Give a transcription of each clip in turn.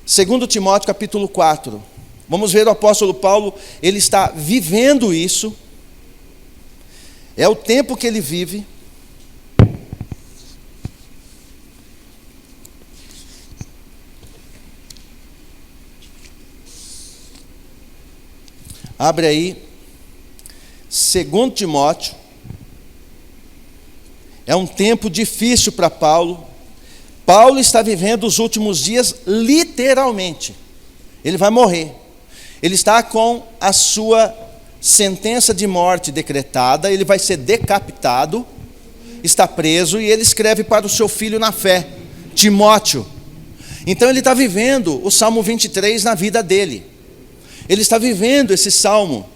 2 Timóteo capítulo 4. Vamos ver o apóstolo Paulo, ele está vivendo isso. É o tempo que ele vive. Abre aí, 2 Timóteo. É um tempo difícil para Paulo. Paulo está vivendo os últimos dias literalmente. Ele vai morrer. Ele está com a sua sentença de morte decretada, ele vai ser decapitado, está preso, e ele escreve para o seu filho na fé, Timóteo. Então ele está vivendo o Salmo 23 na vida dele. Ele está vivendo esse salmo.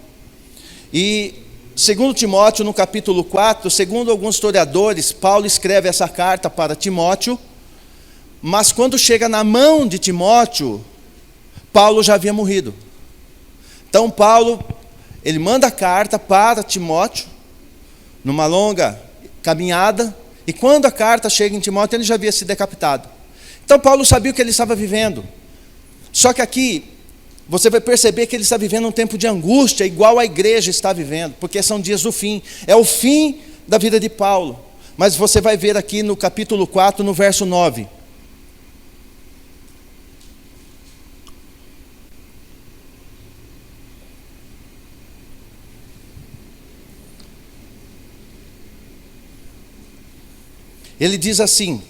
E 2 Timóteo, no capítulo 4, segundo alguns historiadores, Paulo escreve essa carta para Timóteo, mas quando chega na mão de Timóteo, Paulo já havia morrido. Então Paulo, ele manda a carta para Timóteo, numa longa caminhada, e quando a carta chega em Timóteo, ele já havia sido decapitado. Então Paulo sabia o que ele estava vivendo. Só que aqui, você vai perceber que ele está vivendo um tempo de angústia, igual a igreja está vivendo, porque são dias do fim. É o fim da vida de Paulo. Mas você vai ver aqui no capítulo 4, no verso 9. Ele diz assim,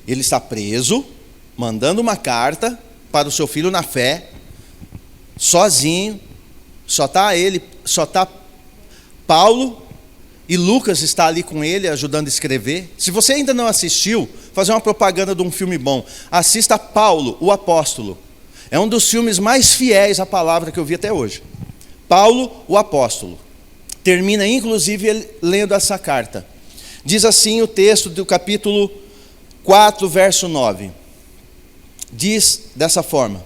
ele está preso, mandando uma carta para o seu filho na fé, sozinho, só está Paulo e Lucas está ali com ele, ajudando a escrever. Se você ainda não assistiu, fazer uma propaganda de um filme bom, assista Paulo, o Apóstolo. É um dos filmes mais fiéis à palavra que eu vi até hoje. Paulo, o Apóstolo. Termina inclusive ele lendo essa carta. Diz assim o texto do capítulo 4, verso 9. Diz dessa forma: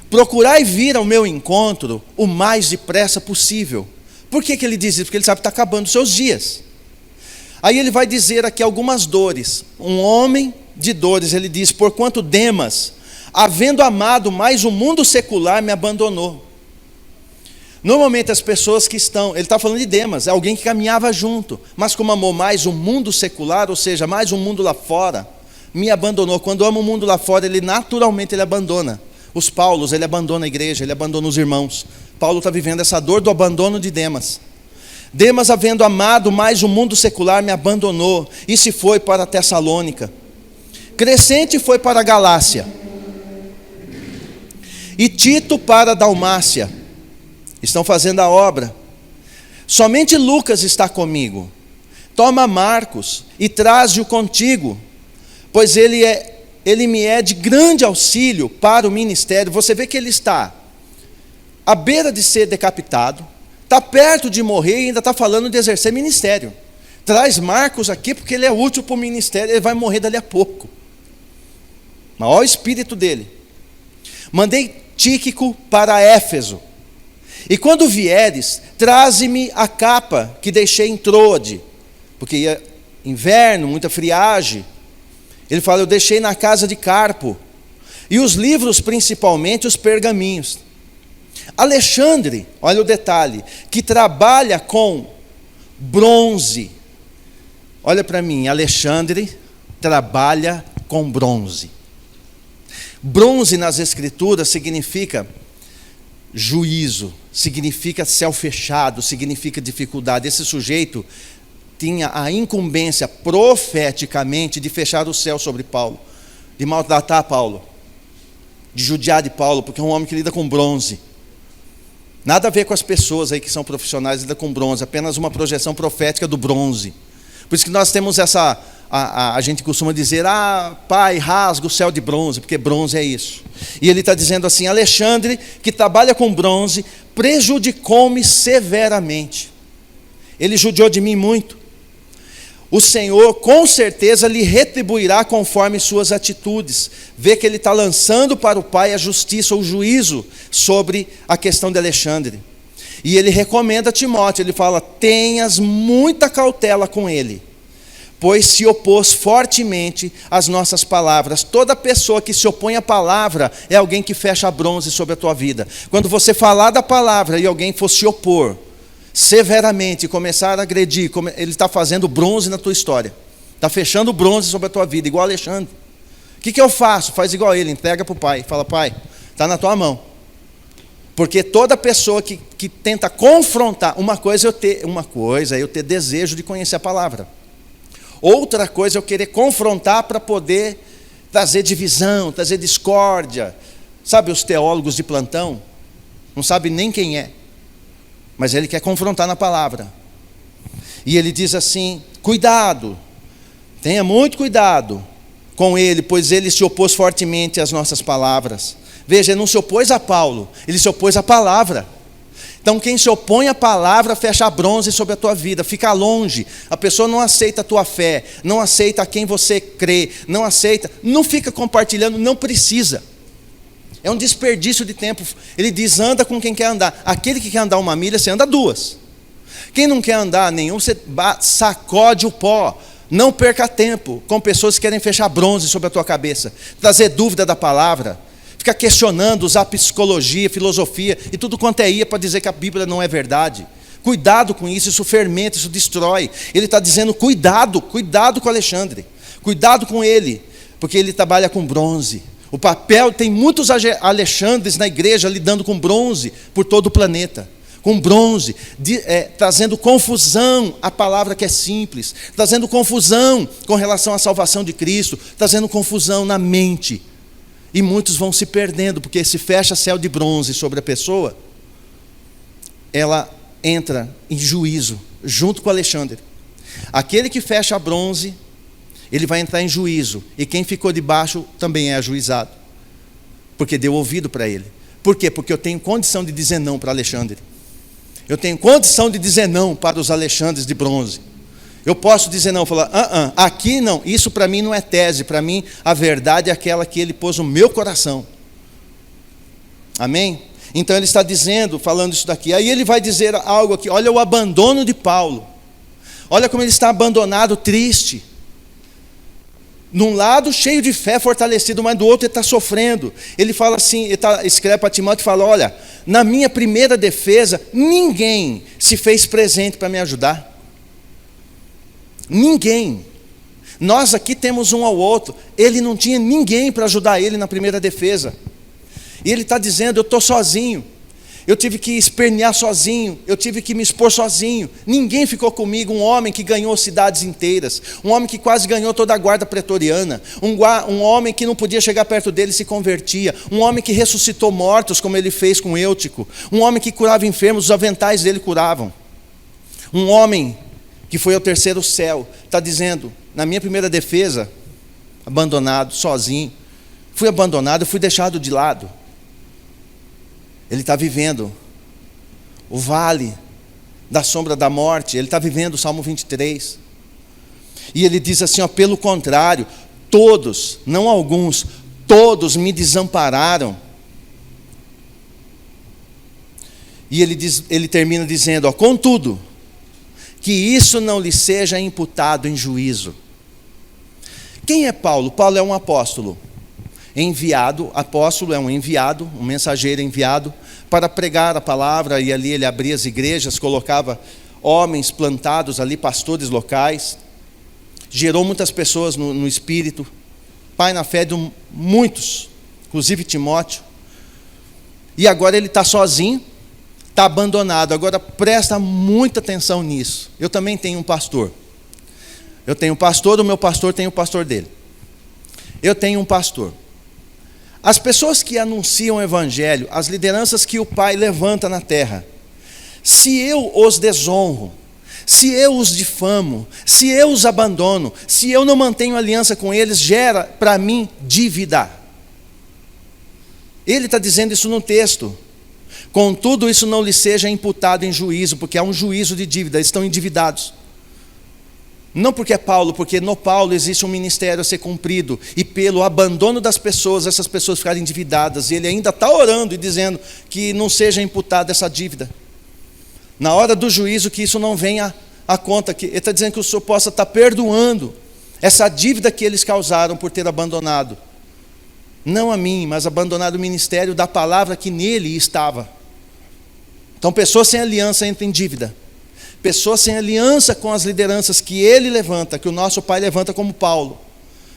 procurai vir ao meu encontro o mais depressa possível. Por que ele diz isso? Porque ele sabe que está acabando os seus dias. Aí ele vai dizer aqui algumas dores. Um homem de dores, ele diz: porquanto Demas, havendo amado mais o mundo secular, me abandonou. Normalmente as pessoas que estão, ele está falando de Demas, é alguém que caminhava junto, mas como amou mais o mundo secular, ou seja, mais o mundo lá fora, me abandonou. Quando ama o mundo lá fora, ele naturalmente ele abandona. Os Paulos, ele abandona a igreja, ele abandona os irmãos. Paulo está vivendo essa dor do abandono de Demas. Demas, havendo amado mais o mundo secular, me abandonou e se foi para Tessalônica. Crescente foi para a Galácia. E Tito para a Dalmácia. Estão fazendo a obra. Somente Lucas está comigo. Toma Marcos e traze-o contigo, pois ele me é de grande auxílio para o ministério. Você vê que ele está à beira de ser decapitado, está perto de morrer e ainda está falando de exercer ministério. Traz Marcos aqui porque ele é útil para o ministério, ele vai morrer dali a pouco. Mas olha o espírito dele. Mandei Tíquico para Éfeso. E quando vieres, traze-me a capa que deixei em Troade, porque ia inverno, muita friagem. Ele fala, eu deixei na casa de Carpo, e os livros, principalmente os pergaminhos. Alexandre, olha o detalhe, que trabalha com bronze. Olha para mim, Alexandre trabalha com bronze. Bronze nas escrituras significa juízo, significa céu fechado, significa dificuldade. Esse sujeito tinha a incumbência profeticamente de fechar o céu sobre Paulo, de maltratar Paulo, de judiar de Paulo, porque é um homem que lida com bronze. Nada a ver com as pessoas aí que são profissionais e lidam com bronze, apenas uma projeção profética do bronze. Por isso que nós temos essa, a gente costuma dizer, pai, rasga o céu de bronze, porque bronze é isso. E ele está dizendo assim, Alexandre, que trabalha com bronze, prejudicou-me severamente. Ele judiou de mim muito. O Senhor com certeza lhe retribuirá conforme suas atitudes. Vê que ele está lançando para o Pai a justiça, o juízo sobre a questão de Alexandre. E ele recomenda a Timóteo, ele fala, tenhas muita cautela com ele, pois se opôs fortemente às nossas palavras. Toda pessoa que se opõe à palavra é alguém que fecha bronze sobre a tua vida. Quando você falar da palavra e alguém for se opor severamente e começar a agredir, ele está fazendo bronze na tua história. Está fechando bronze sobre a tua vida, igual Alexandre. O que eu faço? Faz igual ele, entrega para o pai. Fala, pai, está na tua mão. Porque toda pessoa que tenta confrontar, uma coisa é eu ter desejo de conhecer a palavra. Outra coisa é eu querer confrontar para poder trazer divisão, trazer discórdia. Sabe os teólogos de plantão? Não sabe nem quem é. Mas ele quer confrontar na palavra. E ele diz assim, cuidado, tenha muito cuidado com ele, pois ele se opôs fortemente às nossas palavras. Veja, ele não se opôs a Paulo, ele se opôs à palavra. Então quem se opõe à palavra fecha bronze sobre a tua vida, fica longe. A pessoa não aceita a tua fé, não aceita a quem você crê, não aceita, não fica compartilhando, não precisa. É um desperdício de tempo. Ele diz, anda com quem quer andar. Aquele que quer andar 1 milha, você anda 2. Quem não quer andar nenhum, você sacode o pó. Não perca tempo com pessoas que querem fechar bronze sobre a tua cabeça, trazer dúvida da palavra, ficar questionando, usar psicologia, filosofia e tudo quanto é ia para dizer que a Bíblia não é verdade. Cuidado com isso, isso fermenta, isso destrói. Ele está dizendo, cuidado com Alexandre, cuidado com ele, porque ele trabalha com bronze. O papel, tem muitos Alexandres na igreja lidando com bronze por todo o planeta. Com bronze, trazendo confusão à palavra que é simples, trazendo confusão com relação à salvação de Cristo, trazendo confusão na mente. E muitos vão se perdendo, porque se fecha céu de bronze sobre a pessoa, ela entra em juízo, junto com Alexandre. Aquele que fecha bronze, ele vai entrar em juízo, e quem ficou debaixo também é ajuizado, porque deu ouvido para ele. Por quê? Porque eu tenho condição de dizer não para Alexandre. Eu tenho condição de dizer não para os Alexandres de bronze. Eu posso dizer não, falar, aqui não, isso para mim não é tese, para mim a verdade é aquela que ele pôs no meu coração. Amém? Então ele está dizendo, falando isso daqui, aí ele vai dizer algo aqui, olha o abandono de Paulo, olha como ele está abandonado, triste. Num lado cheio de fé, fortalecido, mas do outro ele está sofrendo. Ele fala assim, escreve para Timóteo e fala, olha, na minha primeira defesa, ninguém se fez presente para me ajudar. Ninguém. Nós aqui temos um ao outro. Ele não tinha ninguém para ajudar ele na primeira defesa. E ele está dizendo, eu estou sozinho. Eu tive que espernear sozinho, eu tive que me expor sozinho. Ninguém ficou comigo, um homem que ganhou cidades inteiras, um homem que quase ganhou toda a guarda pretoriana, um homem que não podia chegar perto dele e se convertia, um homem que ressuscitou mortos, como ele fez com Eutico, um homem que curava enfermos, os aventais dele curavam. Um homem que foi ao terceiro céu, está dizendo, na minha primeira defesa, abandonado, sozinho, fui abandonado, fui deixado de lado. Ele está vivendo o vale da sombra da morte, ele está vivendo o Salmo 23. E ele diz assim, pelo contrário, todos, não alguns, todos me desampararam. E ele termina dizendo, contudo, que isso não lhe seja imputado em juízo. Quem é Paulo? Paulo é um apóstolo. Enviado, apóstolo é um enviado, um mensageiro enviado para pregar a palavra, e ali ele abria as igrejas, colocava homens plantados ali, pastores locais, gerou muitas pessoas no espírito, pai na fé de muitos, inclusive Timóteo, e agora ele está sozinho, está abandonado. Agora presta muita atenção nisso. Eu também tenho um pastor, o meu pastor tem o pastor dele, eu tenho um pastor. As pessoas que anunciam o evangelho, as lideranças que o Pai levanta na terra, se eu os desonro, se eu os difamo, se eu os abandono, se eu não mantenho aliança com eles, gera para mim dívida. Ele está dizendo isso no texto. Contudo, isso não lhe seja imputado em juízo, porque há um juízo de dívida, eles estão endividados. Não porque é Paulo, porque no Paulo existe um ministério a ser cumprido, e pelo abandono das pessoas, essas pessoas ficarem endividadas, e ele ainda está orando e dizendo que não seja imputada essa dívida. Na hora do juízo, que isso não venha a conta que ele está dizendo que o Senhor possa estar perdoando essa dívida que eles causaram por ter abandonado, não a mim, mas abandonado o ministério da palavra que nele estava. Então, pessoas sem aliança entram em dívida. Pessoas sem aliança com as lideranças que ele levanta, que o nosso pai levanta como Paulo,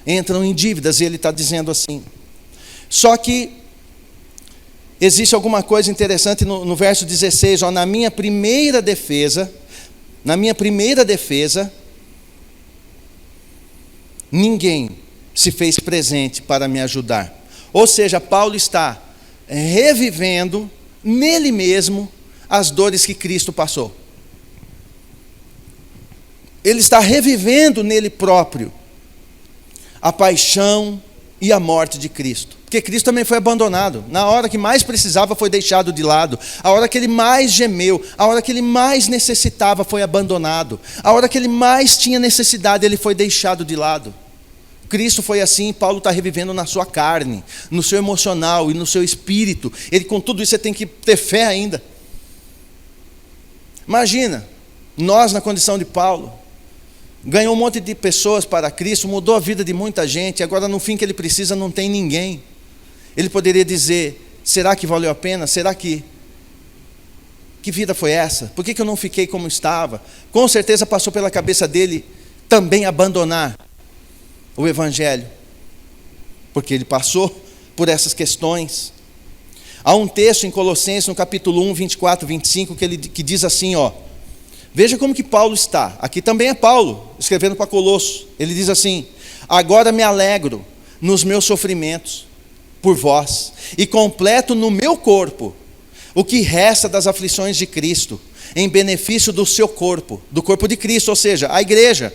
entram em dívidas, e ele está dizendo assim. Só que existe alguma coisa interessante no verso 16, ó, na minha primeira defesa, ninguém se fez presente para me ajudar. Ou seja, Paulo está revivendo nele mesmo as dores que Cristo passou. Ele está revivendo nele próprio a paixão e a morte de Cristo. Porque Cristo também foi abandonado. Na hora que mais precisava, foi deixado de lado. A hora que ele mais gemeu, a hora que ele mais necessitava, foi abandonado. A hora que ele mais tinha necessidade, ele foi deixado de lado. Cristo foi assim, Paulo está revivendo na sua carne, no seu emocional e no seu espírito. Ele, com tudo isso, você tem que ter fé ainda. Imagina, nós na condição de Paulo, ganhou um monte de pessoas para Cristo, mudou a vida de muita gente, agora no fim que ele precisa não tem ninguém. Ele poderia dizer, será que valeu a pena? Será que vida foi essa? Por que eu não fiquei como estava? Com certeza passou pela cabeça dele também abandonar o Evangelho, porque ele passou por essas questões. Há um texto em Colossenses, no capítulo 1, 24, 25, que diz assim, ó, veja como que Paulo está. Aqui também é Paulo, escrevendo para Colossos. Ele diz assim, agora me alegro nos meus sofrimentos por vós, e completo no meu corpo o que resta das aflições de Cristo, em benefício do seu corpo, do corpo de Cristo, ou seja, a igreja.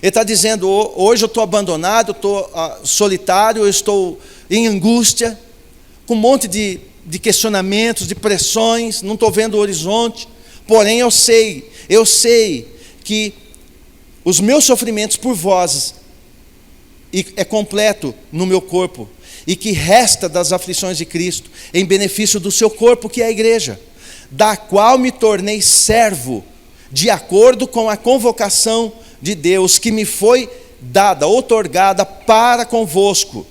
Ele está dizendo, hoje eu estou abandonado, eu estou solitário, eu estou em angústia, com um monte de questionamentos, de pressões, não estou vendo o horizonte, porém eu sei que os meus sofrimentos por vós é completo no meu corpo, e que resta das aflições de Cristo, em benefício do seu corpo, que é a igreja, da qual me tornei servo, de acordo com a convocação de Deus, que me foi dada, outorgada para convosco,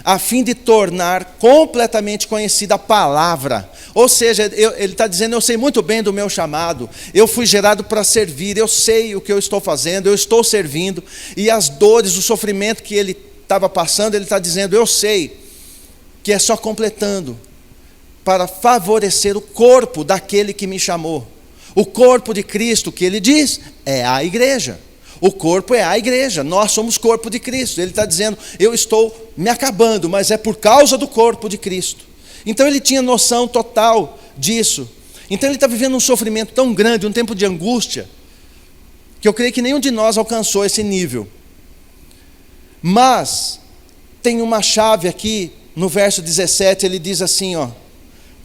a fim de tornar completamente conhecida a palavra. Ou seja, ele está dizendo, eu sei muito bem do meu chamado, eu fui gerado para servir, eu sei o que eu estou fazendo, eu estou servindo, e as dores, o sofrimento que ele estava passando, ele está dizendo, eu sei que é só completando, para favorecer o corpo daquele que me chamou. O corpo de Cristo, que ele diz, é a igreja. O corpo é a igreja, nós somos corpo de Cristo. Ele está dizendo, eu estou me acabando, mas é por causa do corpo de Cristo. Então ele tinha noção total disso. Então ele está vivendo um sofrimento tão grande, um tempo de angústia, que eu creio que nenhum de nós alcançou esse nível. Mas tem uma chave aqui, no verso 17, ele diz assim, ó,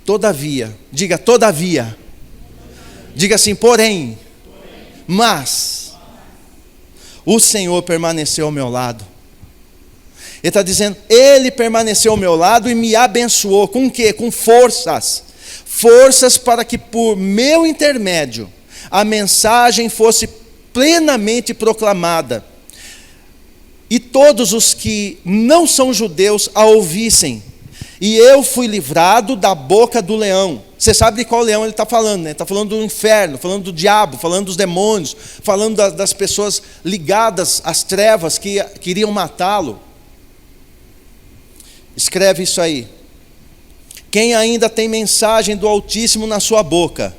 todavia, diga todavia, diga assim, porém, mas o Senhor permaneceu ao meu lado. Ele está dizendo, Ele permaneceu ao meu lado e me abençoou. Com o quê? Com forças. Forças para que por meu intermédio a mensagem fosse plenamente proclamada. E todos os que não são judeus a ouvissem. E eu fui livrado da boca do leão. Você sabe de qual leão ele está falando, né? Está falando do inferno, falando do diabo, falando dos demônios, falando das pessoas ligadas às trevas que queriam matá-lo. Escreve isso aí. Quem ainda tem mensagem do Altíssimo na sua boca,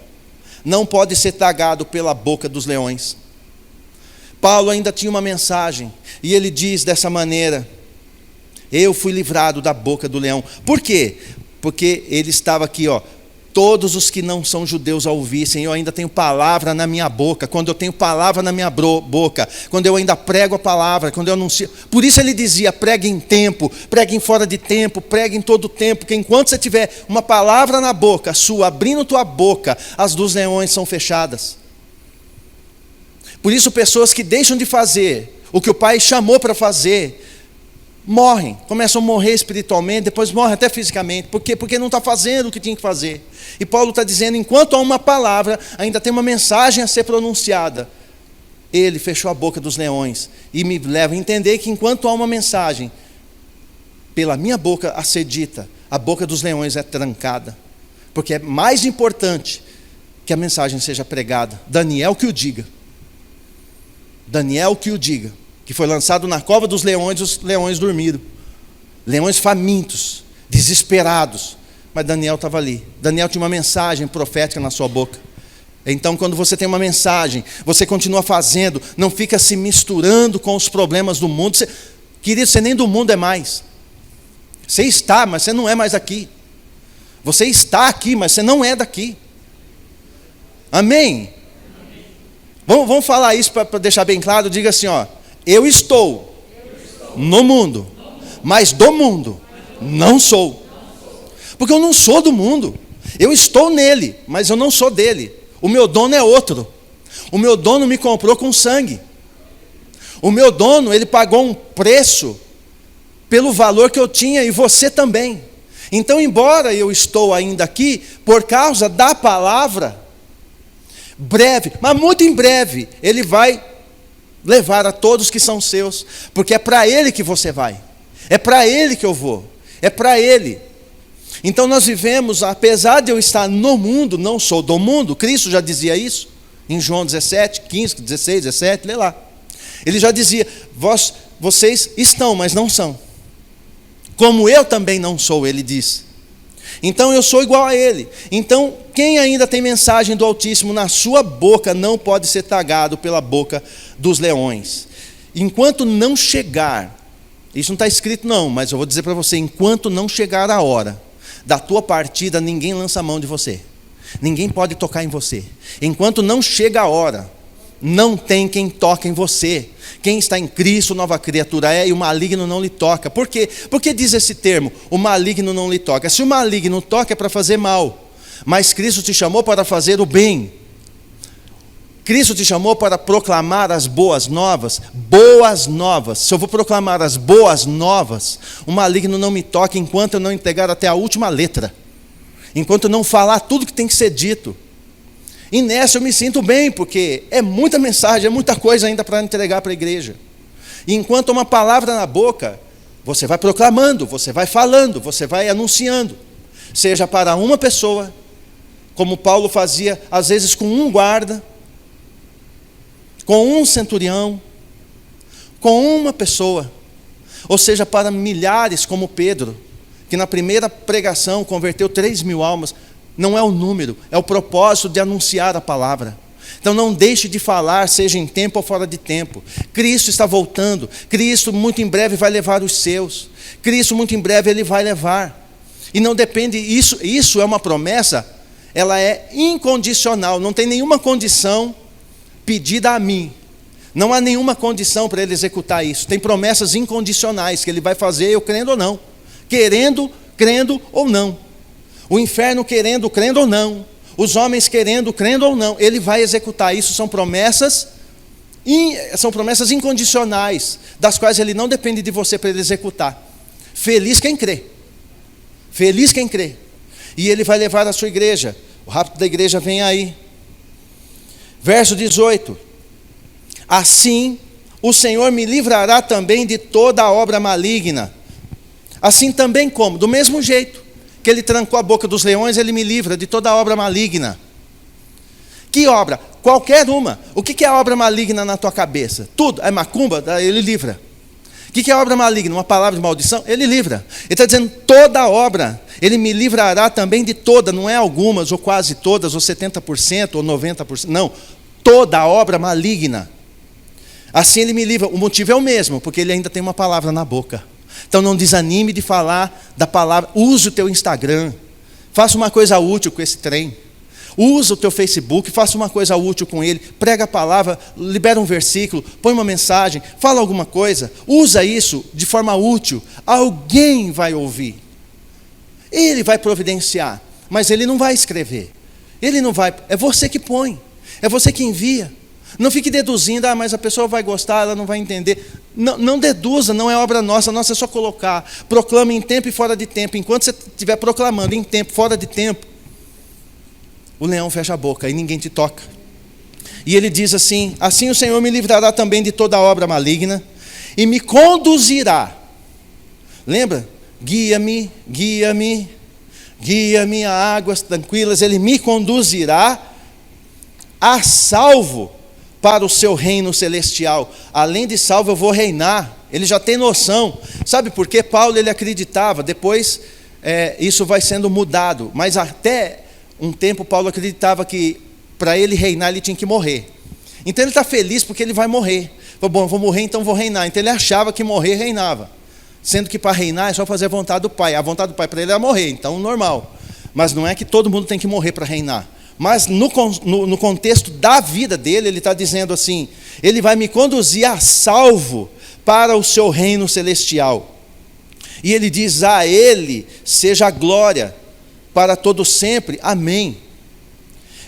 não pode ser tragado pela boca dos leões. Paulo ainda tinha uma mensagem, e ele diz dessa maneira, eu fui livrado da boca do leão. Por quê? Porque ele estava aqui, ó, todos os que não são judeus a ouvissem, eu ainda tenho palavra na minha boca. Quando eu tenho palavra na minha boca, quando eu ainda prego a palavra, quando eu anuncio, por isso ele dizia, pregue em tempo, pregue em fora de tempo, pregue em todo tempo, porque enquanto você tiver uma palavra na boca sua, abrindo tua boca, as dos leões são fechadas. Por isso pessoas que deixam de fazer o que o Pai chamou para fazer, morrem, começam a morrer espiritualmente, depois morrem até fisicamente. Por quê? Porque não está fazendo o que tinha que fazer. E Paulo está dizendo, enquanto há uma palavra, ainda tem uma mensagem a ser pronunciada. Ele fechou a boca dos leões e me leva a entender que enquanto há uma mensagem pela minha boca a ser dita, a boca dos leões é trancada, porque é mais importante que a mensagem seja pregada. Daniel que o diga. Daniel que o diga, que foi lançado na cova dos leões, os leões dormiram, leões famintos, desesperados, mas Daniel estava ali. Daniel tinha uma mensagem profética na sua boca. Então, quando você tem uma mensagem, você continua fazendo, não fica se misturando com os problemas do mundo. Querido, você nem do mundo é mais. Você está, mas você não é mais aqui. Você está aqui, mas você não é daqui. Amém? Vamos falar isso para deixar bem claro. Diga assim, ó, eu estou no mundo, mas do mundo não sou. Porque eu não sou do mundo. Eu estou nele, mas eu não sou dele. O meu dono é outro. O meu dono me comprou com sangue. O meu dono, ele pagou um preço pelo valor que eu tinha, e você também. Então, embora eu estou ainda aqui, por causa da palavra, breve, mas muito em breve, ele vai levar a todos que são seus, porque é para ele que você vai, é para ele que eu vou, é para ele. Então nós vivemos, apesar de eu estar no mundo, não sou do mundo. Cristo já dizia isso, em João 17, 15, 16, 17, lê lá. Ele já dizia, vocês estão, mas não são. Como eu também não sou, ele diz. Então eu sou igual a ele. Então quem ainda tem mensagem do Altíssimo na sua boca, não pode ser tragado pela boca dos leões. Enquanto não chegar, isso não está escrito não, mas eu vou dizer para você, enquanto não chegar a hora da tua partida, ninguém lança a mão de você. Ninguém pode tocar em você. Enquanto não chega a hora, não tem quem toque em você. Quem está em Cristo, nova criatura é, e o maligno não lhe toca. Por quê? Por que diz esse termo? O maligno não lhe toca. Se o maligno toca é para fazer mal, mas Cristo te chamou para fazer o bem. Cristo te chamou para proclamar as boas novas. Boas novas. Se eu vou proclamar as boas novas, o maligno não me toca enquanto eu não entregar até a última letra. Enquanto eu não falar tudo que tem que ser dito. E nessa eu me sinto bem, porque é muita mensagem, é muita coisa ainda para entregar para a igreja. E enquanto uma palavra na boca, você vai proclamando, você vai falando, você vai anunciando. Seja para uma pessoa, como Paulo fazia às vezes com um guarda, com um centurião, com uma pessoa, ou seja, para milhares como Pedro, que na primeira pregação converteu 3.000 almas. Não é o número, é o propósito de anunciar a palavra. Então não deixe de falar, seja em tempo ou fora de tempo. Cristo está voltando, Cristo muito em breve vai levar os seus, Cristo muito em breve ele vai levar. E não depende, isso é uma promessa, ela é incondicional, não tem nenhuma condição pedida a mim. Não há nenhuma condição para ele executar isso. Tem promessas incondicionais que ele vai fazer, eu crendo ou não. Querendo, crendo ou não. O inferno querendo, crendo ou não. Os homens querendo, crendo ou não. Ele vai executar isso. São promessas incondicionais, das quais ele não depende de você para ele executar. Feliz quem crê. Feliz quem crê. E ele vai levar a sua igreja. O rapto da igreja vem aí. Verso 18. Assim o Senhor me livrará também de toda a obra maligna. Assim também como? Do mesmo jeito que ele trancou a boca dos leões, ele me livra de toda a obra maligna. Que obra? Qualquer uma. O que é a obra maligna na tua cabeça? Tudo. É macumba? Ele livra. O que é a obra maligna? Uma palavra de maldição? Ele livra. Ele está dizendo toda a obra. Ele me livrará também de toda. Não é algumas, ou quase todas, ou 70%, ou 90%. Não. Toda a obra maligna. Assim ele me livra. O motivo é o mesmo, porque ele ainda tem uma palavra na boca. Então não desanime de falar da palavra. Use o teu Instagram. Faça uma coisa útil com esse trem. Usa o teu Facebook, faça uma coisa útil com ele. Prega a palavra, libera um versículo, põe uma mensagem, fala alguma coisa. Usa isso de forma útil. Alguém vai ouvir. Ele vai providenciar, mas ele não vai escrever. Ele não vai, é você que põe. É você que envia. Não fique deduzindo, mas a pessoa vai gostar, ela não vai entender. Não deduza, não é obra nossa, nossa é só colocar. Proclame em tempo e fora de tempo. Enquanto você estiver proclamando em tempo, fora de tempo, o leão fecha a boca e ninguém te toca. E ele diz assim: assim o Senhor me livrará também de toda obra maligna e me conduzirá. Lembra? Guia-me, guia-me, guia-me a águas tranquilas. Ele me conduzirá a salvo para o seu reino celestial. Além de salvo, eu vou reinar. Ele já tem noção. Sabe por quê? Paulo, ele acreditava. Depois isso vai sendo mudado. Mas até um tempo Paulo acreditava que para ele reinar ele tinha que morrer. Então ele está feliz porque ele vai morrer. Falou, bom, eu vou morrer, então vou reinar. Então ele achava que morrer reinava. Sendo que para reinar é só fazer a vontade do Pai. A vontade do Pai para ele é morrer, então normal. Mas não é que todo mundo tem que morrer para reinar. Mas no contexto da vida dele, ele está dizendo assim: ele vai me conduzir a salvo para o seu reino celestial. E ele diz: a ele seja a glória para todo sempre. Amém.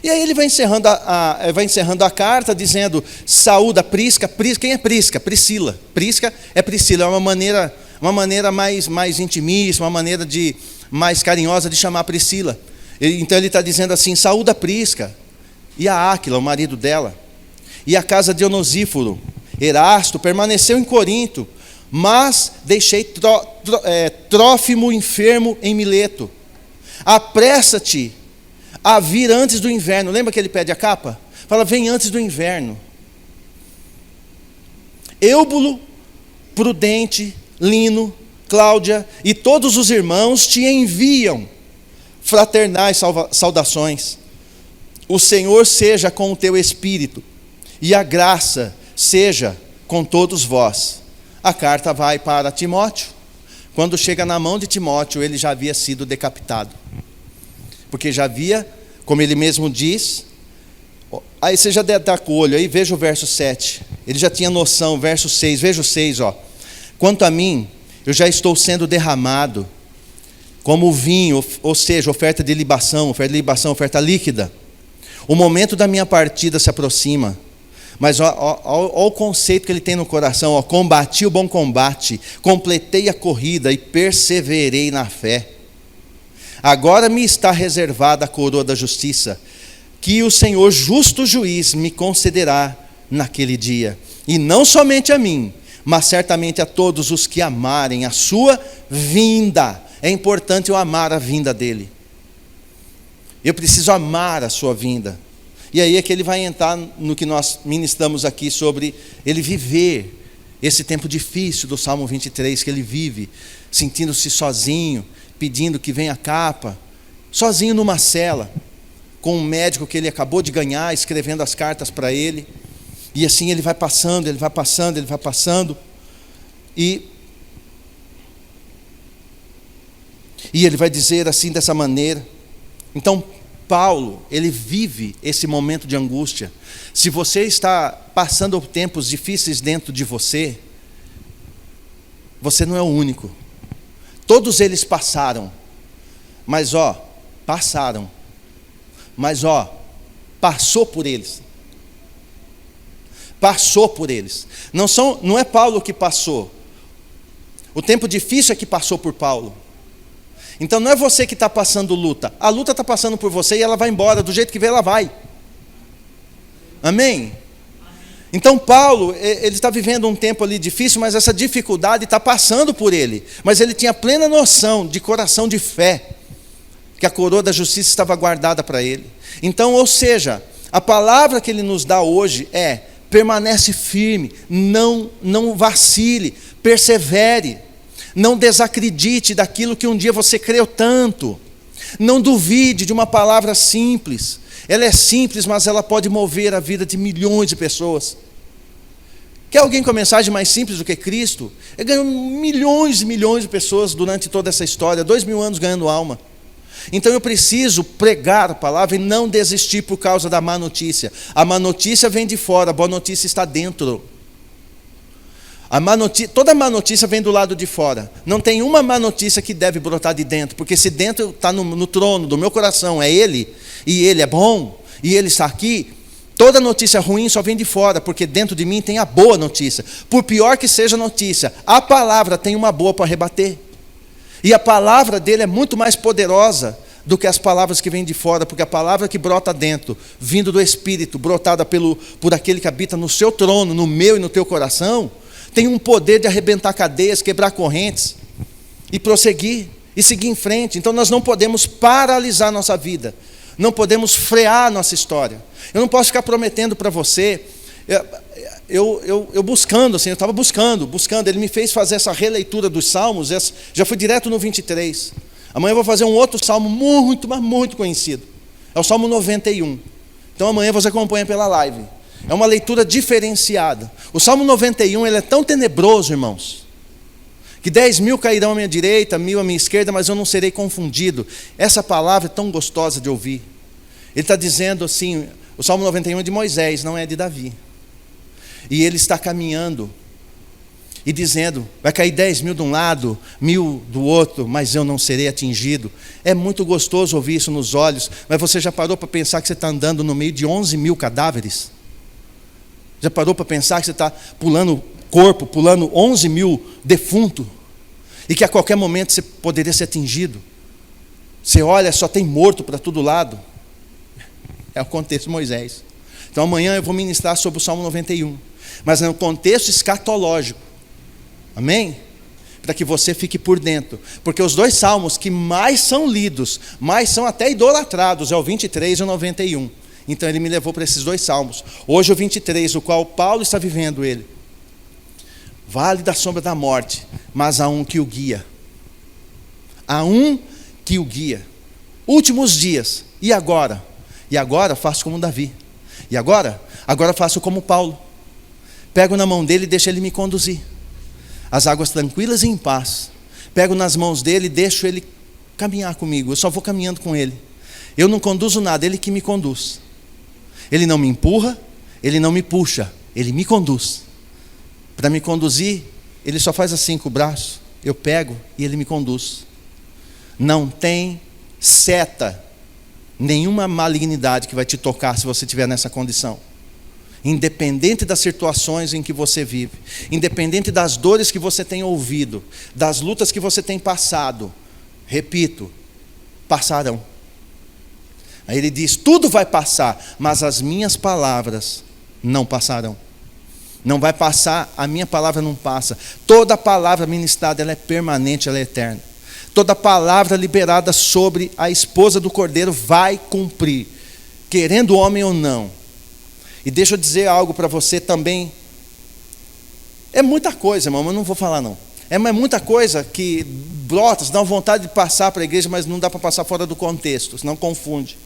E aí ele vai encerrando a carta dizendo: saúda Prisca. Quem é Prisca? Priscila. Prisca é Priscila, é uma maneira mais intimista, uma maneira mais carinhosa de chamar Priscila. Então ele está dizendo assim: saúda Prisca e a Áquila, o marido dela, e a casa de Onesíforo. Erasto permaneceu em Corinto, mas deixei Trófimo enfermo em Mileto. Apressa-te a vir antes do inverno. Lembra que ele pede a capa? Fala, vem antes do inverno. Eubulo, Prudente, Lino, Cláudia e todos os irmãos te enviam fraternais saudações. O Senhor seja com o teu espírito, e a graça seja com todos vós. A carta vai para Timóteo. Quando chega na mão de Timóteo, ele já havia sido decapitado. Porque já havia, como ele mesmo diz, aí você já deve estar com o olho aí, veja o verso 7. Ele já tinha noção, verso 6, veja o 6, ó. Quanto a mim, eu já estou sendo derramado como vinho, ou seja, oferta de libação, oferta líquida. O momento da minha partida se aproxima. Mas olha o conceito que ele tem no coração, ó. Combati o bom combate, completei a corrida e perseverei na fé. Agora me está reservada a coroa da justiça, que o Senhor justo juiz me concederá naquele dia. E não somente a mim, mas certamente a todos os que amarem a sua vinda. É importante eu amar a vinda dele. Eu preciso amar a sua vinda. E aí é que ele vai entrar no que nós ministramos aqui sobre ele viver esse tempo difícil do Salmo 23, que ele vive sentindo-se sozinho, pedindo que venha a capa, sozinho numa cela, com um médico que ele acabou de ganhar, escrevendo as cartas para ele. E assim ele vai passando, e ele vai dizer assim, dessa maneira. Então Paulo, ele vive esse momento de angústia. Se você está passando tempos difíceis dentro de você, você não é o único. Todos eles passaram, mas passou por eles. Passou por eles. Não é Paulo que passou. O tempo difícil é que passou por Paulo. Então não é você que está passando luta. A luta está passando por você e ela vai embora. Do jeito que veio, ela vai. Amém? Então Paulo, ele está vivendo um tempo ali difícil, mas essa dificuldade está passando por ele. Mas ele tinha plena noção, de coração de fé, que a coroa da justiça estava guardada para ele. Então, ou seja, a palavra que ele nos dá hoje é: permanece firme, não vacile, persevere. Não desacredite daquilo que um dia você creu tanto. Não duvide de uma palavra simples. Ela é simples, mas ela pode mover a vida de milhões de pessoas. Quer alguém com a mensagem mais simples do que Cristo? Ele ganhou milhões e milhões de pessoas durante toda essa história, 2000 anos ganhando alma. Então eu preciso pregar a palavra e não desistir por causa da má notícia. A má notícia vem de fora, a boa notícia está dentro. Toda má notícia vem do lado de fora. Não tem uma má notícia que deve brotar de dentro, porque se dentro está no trono do meu coração é Ele, e Ele é bom, e Ele está aqui, Toda notícia ruim só vem de fora, porque dentro de mim tem a boa notícia. Por pior que seja a notícia, a palavra tem uma boa para rebater. E a palavra dele é muito mais poderosa do que as palavras que vêm de fora, porque a palavra que brota dentro, vindo do Espírito, brotada por aquele que habita no seu trono, no meu e no teu coração, tem um poder de arrebentar cadeias, quebrar correntes e prosseguir e seguir em frente. Então nós não podemos paralisar nossa vida, não podemos frear a nossa história. Eu não posso ficar prometendo para você. Eu buscando, assim, eu estava buscando, ele me fez fazer essa releitura dos Salmos, já fui direto no 23. Amanhã eu vou fazer um outro salmo muito, mas muito conhecido. É o Salmo 91. Então amanhã você acompanha pela live. É uma leitura diferenciada. O Salmo 91, ele é tão tenebroso, irmãos, que 10.000 cairão à minha direita, 1.000 à minha esquerda, mas eu não serei confundido. Essa palavra é tão gostosa de ouvir. Ele está dizendo assim, o Salmo 91 é de Moisés, não é de Davi. E ele está caminhando e dizendo, vai cair 10.000 de um lado, 1.000 do outro, mas eu não serei atingido. É muito gostoso ouvir isso nos olhos, mas você já parou para pensar que você está andando no meio de 11.000 cadáveres? Já parou para pensar que você está pulando corpo, pulando 11.000 defuntos, e que a qualquer momento você poderia ser atingido? Você olha, só tem morto para todo lado. É o contexto de Moisés. Então amanhã eu vou ministrar sobre o Salmo 91, mas no contexto escatológico. Amém? Para que você fique por dentro. Porque os dois salmos que mais são lidos, mais são até idolatrados, é o 23 e o 91. Então ele me levou para esses dois salmos. Hoje o 23, o qual Paulo está vivendo ele. Vale da sombra da morte, mas há um que o guia. Há um que o guia. Últimos dias. E agora? E agora faço como Davi. E agora? Agora faço como Paulo. Pego na mão dele e deixo ele me conduzir. As águas tranquilas e em paz. Pego nas mãos dele e deixo ele caminhar comigo. Eu só vou caminhando com ele. Eu não conduzo nada, ele que me conduz. Ele não me empurra, ele não me puxa, ele me conduz. Para me conduzir, ele só faz assim com o braço. Eu pego e ele me conduz. Não tem seta, nenhuma malignidade que vai te tocar se você estiver nessa condição. Independente das situações em que você vive, independente das dores que você tem ouvido, das lutas que você tem passado, repito, passarão. Aí ele diz, tudo vai passar, mas as minhas palavras não passarão. Não vai passar, a minha palavra não passa. Toda palavra ministrada, ela é permanente, ela é eterna. Toda palavra liberada sobre a esposa do Cordeiro vai cumprir, querendo o homem ou não. E deixa eu dizer algo para você também. É muita coisa, irmão, eu não vou falar não. É muita coisa que brota, dá vontade de passar para a igreja, mas não dá para passar fora do contexto, senão confunde.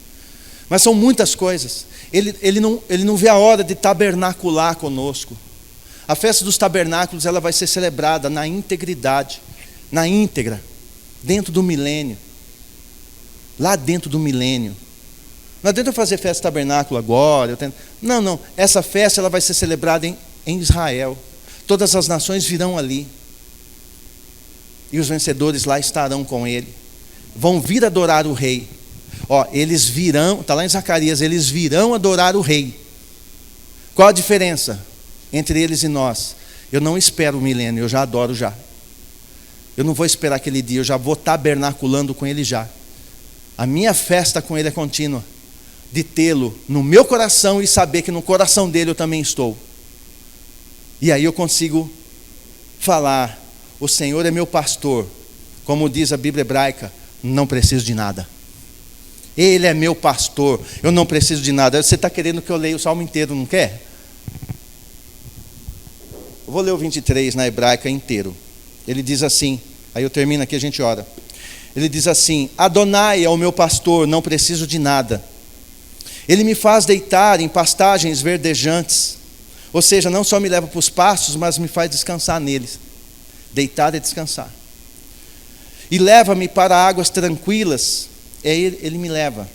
Mas são muitas coisas. Ele não vê a hora de tabernacular conosco. A festa dos tabernáculos, ela vai ser celebrada na integridade, na íntegra, dentro do milênio. Lá dentro do milênio. Não adianta eu fazer festa de tabernáculo agora. Não. Essa festa ela vai ser celebrada em Israel. Todas as nações virão ali. E os vencedores lá estarão com ele. Vão vir adorar o rei. Eles virão, está lá em Zacarias, eles virão adorar o rei. Qual a diferença entre eles e nós? Eu não espero o milênio, eu já adoro já. Eu não vou esperar aquele dia, eu já vou tabernaculando com ele já. A minha festa com ele é contínua. De tê-lo no meu coração e saber que no coração dele eu também estou. E aí eu consigo falar, o Senhor é meu pastor. Como diz a Bíblia hebraica, não preciso de nada. Ele é meu pastor, eu não preciso de nada. Você está querendo que eu leia o salmo inteiro, não quer? Eu vou ler o 23 na hebraica inteiro. Ele diz assim, aí eu termino aqui, a gente ora. Ele diz assim, Adonai é o meu pastor, não preciso de nada. Ele me faz deitar em pastagens verdejantes. Ou seja, não só me leva para os pastos, mas me faz descansar neles. Deitar é descansar. E leva-me para águas tranquilas. Ele me leva.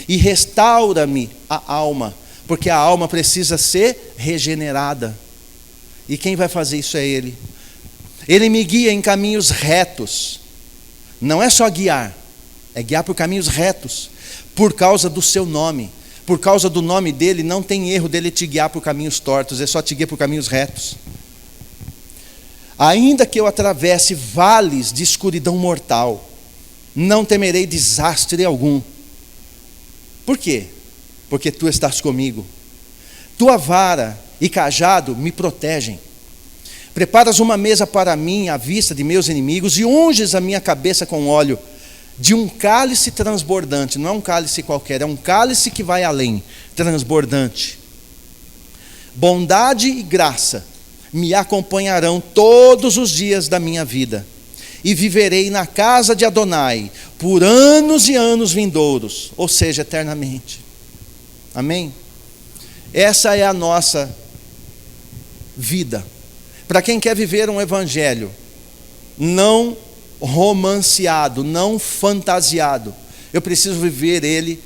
E restaura-me a alma, porque a alma precisa ser regenerada. E quem vai fazer isso é Ele. Ele me guia em caminhos retos. Não é só guiar, é guiar por caminhos retos, por causa do seu nome. por causa do nome dele, não tem erro dele te guiar por caminhos tortos, ele só te guia por caminhos retos. Ainda que eu atravesse vales de escuridão mortal, não temerei desastre algum. Por quê? Porque tu estás comigo. Tua vara e cajado me protegem. Preparas uma mesa para mim à vista de meus inimigos e unges a minha cabeça com óleo de um cálice transbordante. Não é um cálice qualquer, é um cálice que vai além, transbordante. Bondade e graça me acompanharão todos os dias da minha vida, e viverei na casa de Adonai por anos e anos vindouros, ou seja, eternamente. Amém? Essa é a nossa vida. Para quem quer viver um evangelho não romanceado, não fantasiado, eu preciso viver ele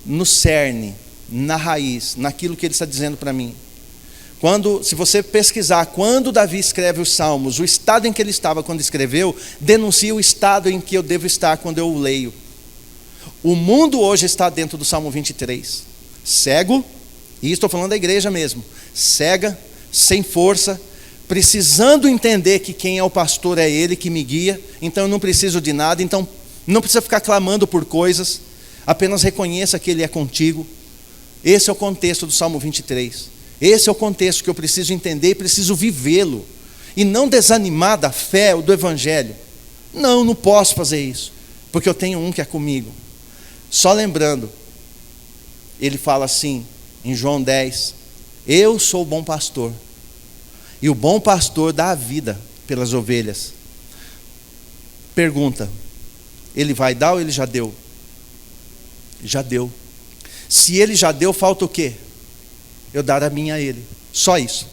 no cerne, na raiz, naquilo que ele está dizendo para mim. Se você pesquisar quando Davi escreve os Salmos, o estado em que ele estava quando escreveu, denuncia o estado em que eu devo estar quando eu o leio. O mundo hoje está dentro do Salmo 23, cego, e estou falando da igreja mesmo, cega, sem força, precisando entender que quem é o pastor é ele que me guia, então eu não preciso de nada, então não precisa ficar clamando por coisas, apenas reconheça que ele é contigo. Esse é o contexto do Salmo 23. Esse é o contexto que eu preciso entender e preciso vivê-lo. E não desanimar da fé ou do evangelho. Não posso fazer isso, porque eu tenho um que é comigo. Só lembrando, ele fala assim, em João 10, eu sou o bom pastor, e o bom pastor dá a vida pelas ovelhas. Pergunta, ele vai dar ou ele já deu? Já deu. Se ele já deu, falta o quê? Eu dar a minha a ele, só isso.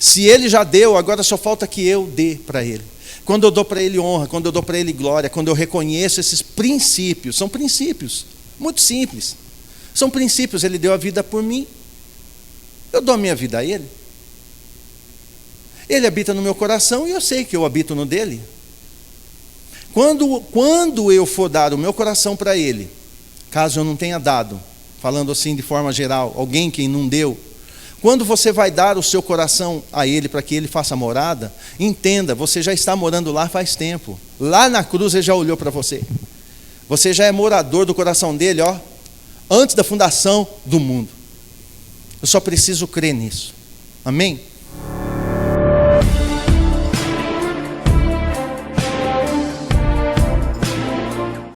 Se ele já deu, agora só falta que eu dê para ele. Quando eu dou para ele honra, quando eu dou para ele glória, quando eu reconheço esses princípios, são princípios, muito simples, são princípios, ele deu a vida por mim, eu dou a minha vida a ele. Ele habita no meu coração e eu sei que eu habito no dele. Quando eu for dar o meu coração para ele, caso eu não tenha dado, falando assim de forma geral, alguém que não deu, quando você vai dar o seu coração a ele para que ele faça morada, entenda, você já está morando lá faz tempo. Lá na cruz ele já olhou para você. Você já é morador do coração dele, antes da fundação do mundo. Eu só preciso crer nisso. Amém?